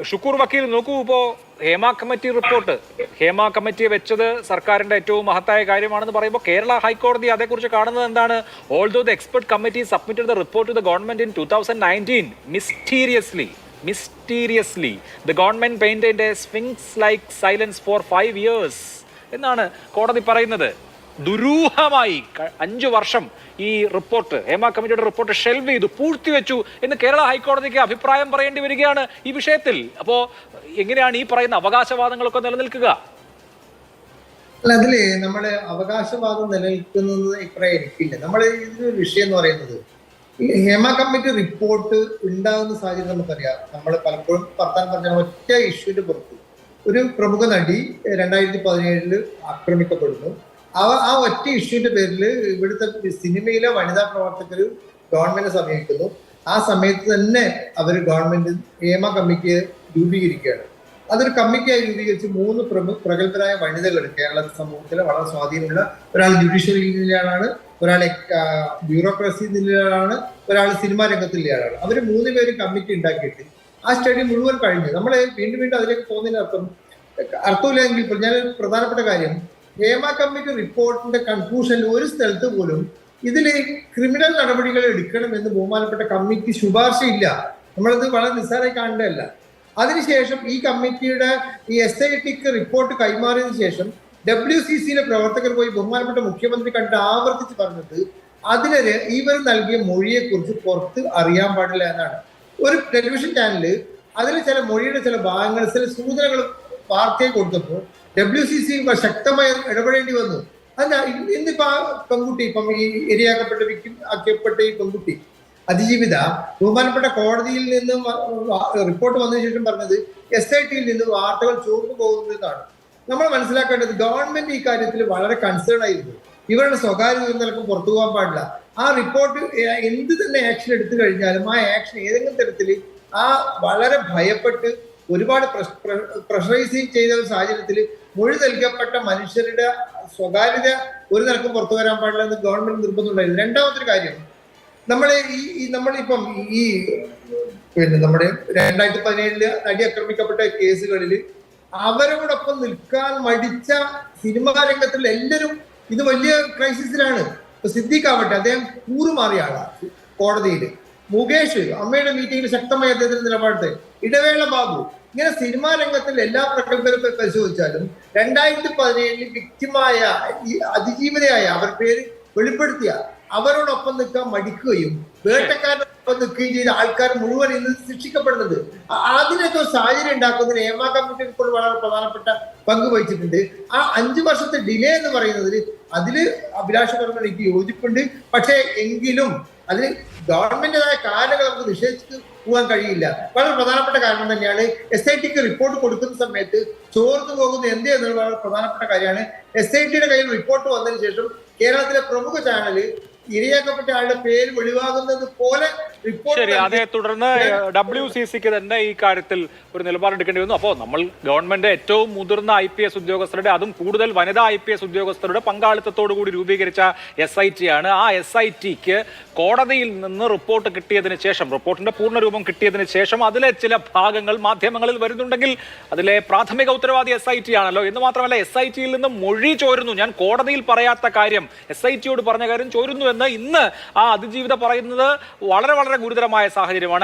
ഷുക്കൂർ വക്കീൽ നോക്കൂ, ഇപ്പോൾ ഹേമ കമ്മിറ്റി റിപ്പോർട്ട്, ഹേമ കമ്മിറ്റിയെ വെച്ചത് സർക്കാരിന്റെ ഏറ്റവും മഹത്തായ കാര്യമാണെന്ന് പറയുമ്പോൾ കേരള ഹൈക്കോടതി അതേക്കുറിച്ച് കാണുന്നത് എന്താണ്? Although the expert committee submitted the report to the government in 2019, mysteriously the government maintained a sphinx like silence for 5 years എന്നാണ് കോടതി പറയുന്നത്. ദുരൂഹമായി 5 വർഷം ഈ റിപ്പോർട്ട്, ഹേമ കമ്മിറ്റിയുടെ റിപ്പോർട്ട് ഷെൽവ് ചെയ്തു, പൂഴ്ത്തിവെച്ചു എന്ന് കേരള ഹൈക്കോടതിക്ക് അഭിപ്രായം പറയേണ്ടി വരികയാണ് ഈ വിഷയത്തിൽ. അപ്പോ എങ്ങനെയാണ് ഈ പറയുന്ന അവകാശവാദങ്ങളൊക്കെ നിലനിൽക്കുക? അല്ല, അതില് നമ്മുടെ അവകാശവാദം നിലനിൽക്കുന്നത് ഇപ്പറേ എനിക്കില്ല. നമ്മുടെ ഇതിനൊരു വിഷയം എന്ന് പറയുന്നത്, ഈ ഹേമ കമ്മിറ്റി റിപ്പോർട്ട് ഉണ്ടാകുന്ന സാഹചര്യം നമുക്കറിയാം. നമ്മൾ പലപ്പോഴും വർത്താനം പറഞ്ഞ ഒറ്റ ഇഷ്യൂവിന്റെ പുറത്ത് ഒരു പ്രമുഖ നടി 2017 ആക്രമിക്കപ്പെടുന്നു. ആ ഒറ്റ ഇഷ്യൂവിന്റെ പേരിൽ ഇവിടുത്തെ സിനിമയിലെ വനിതാ പ്രവർത്തകർ ഗവൺമെന്റിനെ സമീപിക്കുന്നു. ആ സമയത്ത് തന്നെ അവർ ഗവൺമെന്റ് ഹേമ കമ്മിറ്റിയെ രൂപീകരിക്കുകയാണ്. അതൊരു കമ്മിറ്റിയായി രൂപീകരിച്ച് 3 പ്രഗത്ഭരായ വനിതകൾ, കേരള സമൂഹത്തിലെ വളരെ സ്വാധീനമുള്ള, ഒരാൾ ജുഡീഷ്യറിയിൽ നിന്നാണ്, ഒരാൾ ബ്യൂറോക്രസിയിൽ നിന്നാണ്, ഒരാൾ സിനിമാ രംഗത്തിലെയാണ്. അവർ 3 പേരും കമ്മിറ്റി ഉണ്ടാക്കിയിട്ട് ആ സ്റ്റഡി മുഴുവൻ കഴിഞ്ഞു. നമ്മൾ വീണ്ടും അതിലേക്ക് പോകുന്നതിന് അർത്ഥമില്ലെങ്കിൽ ഞാൻ പ്രധാനപ്പെട്ട കാര്യം, ഹേമ കമ്മിറ്റി റിപ്പോർട്ടിന്റെ കൺക്ലൂഷനിൽ ഒരു സ്ഥലത്ത് പോലും ഇതിൽ ക്രിമിനൽ നടപടികൾ എടുക്കണമെന്ന് ബഹുമാനപ്പെട്ട കമ്മിറ്റി ശുപാർശയില്ല. നമ്മളത് വളരെ നിസ്സാരമായി കാണേണ്ടതല്ല. അതിനുശേഷം ഈ കമ്മിറ്റിയുടെ ഈ SITക്ക് റിപ്പോർട്ട് കൈമാറിയതിനു ശേഷം WCCയിലെ പ്രവർത്തകർ പോയി ബഹുമാനപ്പെട്ട മുഖ്യമന്ത്രി കണ്ട് ആവർത്തിച്ച് പറഞ്ഞത് അതിന് ഇവർ നൽകിയ മൊഴിയെക്കുറിച്ച് പുറത്ത് അറിയാൻ പാടില്ല എന്നാണ്. ഒരു ടെലിവിഷൻ ചാനല് അതിൽ ചില മൊഴിയുടെ ചില ഭാഗങ്ങൾ, ചില സൂചനകൾ വാർത്തയെ കൊടുത്തപ്പോൾ WCC ശക്തമായി ഇടപെടേണ്ടി വന്നു. അല്ല, ഇന്നിപ്പോ ആ പെൺകുട്ടി, ഇപ്പം ഈ ഇരയാക്കപ്പെട്ട ആക്കപ്പെട്ട ഈ പെൺകുട്ടി അതിജീവിത ബഹുമാനപ്പെട്ട കോടതിയിൽ നിന്നും റിപ്പോർട്ട് വന്നതിന് ശേഷം പറഞ്ഞത് SITയിൽ നിന്ന് വാർത്തകൾ ചോർന്നു പോകുന്നതാണ്. നമ്മൾ മനസ്സിലാക്കേണ്ടത് ഗവൺമെന്റ് ഈ കാര്യത്തിൽ വളരെ കൺസേൺ ആയിരുന്നു. ഇവരുടെ സ്വകാര്യത നിലക്കും പുറത്തു പോകാൻ പാടില്ല. ആ റിപ്പോർട്ട് എന്ത് തന്നെ ആക്ഷൻ എടുത്തു കഴിഞ്ഞാലും ആ ആക്ഷൻ ഏതെങ്കിലും തരത്തിൽ ആ വളരെ ഭയപ്പെട്ട് ഒരുപാട് പ്രഷറൈസ് ചെയ്ത ഒരു സാഹചര്യത്തിൽ മൊഴി നൽകപ്പെട്ട മനുഷ്യരുടെ സ്വകാര്യത ഒരു നിലക്കും പുറത്തു വരാൻ പാടില്ല എന്ന് ഗവൺമെന്റ് നിർബന്ധമുണ്ടായിരുന്നു. രണ്ടാമത്തെ ഒരു കാര്യം, നമ്മളിപ്പം ഈ നമ്മുടെ 2017 നടി ആക്രമിക്കപ്പെട്ട കേസുകളിൽ അവരോടൊപ്പം നിൽക്കാൻ മടിച്ച സിനിമാ രംഗത്തിൽ എല്ലാവരും ഇത് വലിയ ക്രൈസിസിലാണ്. ഇപ്പൊ സിദ്ദീഖ് ആവട്ടെ, അദ്ദേഹം കൂറുമാറിയ ആളാണ് കോടതിയിൽ. മുകേഷ് അമ്മയുടെ മീറ്റിംഗിൽ ശക്തമായ അദ്ദേഹത്തിന്റെ നിലപാട്. ഇടവേള ബാബു, ഇങ്ങനെ സിനിമാ രംഗത്തിൽ എല്ലാ പ്രഗത്ഭരും പരിശോധിച്ചാലും 2017 വിക്ടിമായ ഈ അതിജീവിതയായ അവർ പേര് വെളിപ്പെടുത്തിയ അവരോടൊപ്പം നിൽക്കാൻ മടിക്കുകയും വേട്ടക്കാരനൊപ്പം നിൽക്കുകയും ചെയ്ത ആൾക്കാർ മുഴുവൻ ഇന്ന് ശിക്ഷിക്കപ്പെടുന്നത്. അതിനൊക്കെ സാഹചര്യം ഉണ്ടാക്കുന്നതിന് ഹേമ കമ്മിറ്റി ഇപ്പോൾ വളരെ പ്രധാനപ്പെട്ട പങ്ക് വഹിച്ചിട്ടുണ്ട്. ആ 5 വർഷത്തെ ഡിലേ എന്ന് പറയുന്നതിൽ അതില് അഭിലാഷ പറഞ്ഞ എനിക്ക് യോജിപ്പുണ്ട്. പക്ഷേ എങ്കിലും അതിന് ഗവൺമെന്റിൻ്റെതായ കാരണങ്ങൾ നമുക്ക് നിഷേധിച്ച് പോകാൻ കഴിയില്ല. വളരെ പ്രധാനപ്പെട്ട കാരണം തന്നെയാണ് SITക്ക് റിപ്പോർട്ട് കൊടുക്കുന്ന സമയത്ത് ചോർന്നു പോകുന്നത് എന്ത് എന്നുള്ള വളരെ പ്രധാനപ്പെട്ട കാര്യമാണ്. SITയുടെ കയ്യിൽ റിപ്പോർട്ട് വന്നതിന് ശേഷം കേരളത്തിലെ പ്രമുഖ ചാനല് ഇരയാക്കപ്പെട്ട ആളുടെ പേര് വെളിവാകുന്നത് പോലെ റിപ്പോർട്ട്. ശരി, അതേ തുടർന്ന് WCCക്ക് തന്നെ ഈ കാര്യത്തിൽ ഒരു നിലപാടെടുക്കേണ്ടി വന്നു. അപ്പോൾ നമ്മൾ ഗവൺമെന്റ് ഏറ്റവും മുതിർന്ന IPS ഉദ്യോഗസ്ഥരുടെ, അതും കൂടുതൽ വനിതാ IPS ഉദ്യോഗസ്ഥരുടെ പങ്കാളിത്തത്തോടു കൂടി രൂപീകരിച്ച SIT ആണ്. ആ SITക്ക് കോടതിയിൽ നിന്ന് റിപ്പോർട്ട് കിട്ടിയതിന് ശേഷം, റിപ്പോർട്ടിന്റെ പൂർണ്ണരൂപം കിട്ടിയതിന് ശേഷം അതിലെ ചില ഭാഗങ്ങൾ മാധ്യമങ്ങളിൽ വരുന്നുണ്ടെങ്കിൽ അതിലെ പ്രാഥമിക ഉത്തരവാദി SIT ആണല്ലോ. എന്ന് മാത്രമല്ല, SITയിൽ നിന്ന് മൊഴി ചോരുന്നു. ഞാൻ കോടതിയിൽ പറയാത്ത കാര്യം SITയോട് പറഞ്ഞ കാര്യം ചോരുന്നു എന്ന് ഇന്ന് ആ അതിജീവിത പറയുന്നത് വളരെ വളരെ ഗുരുതരമായ സാഹചര്യമാണ്.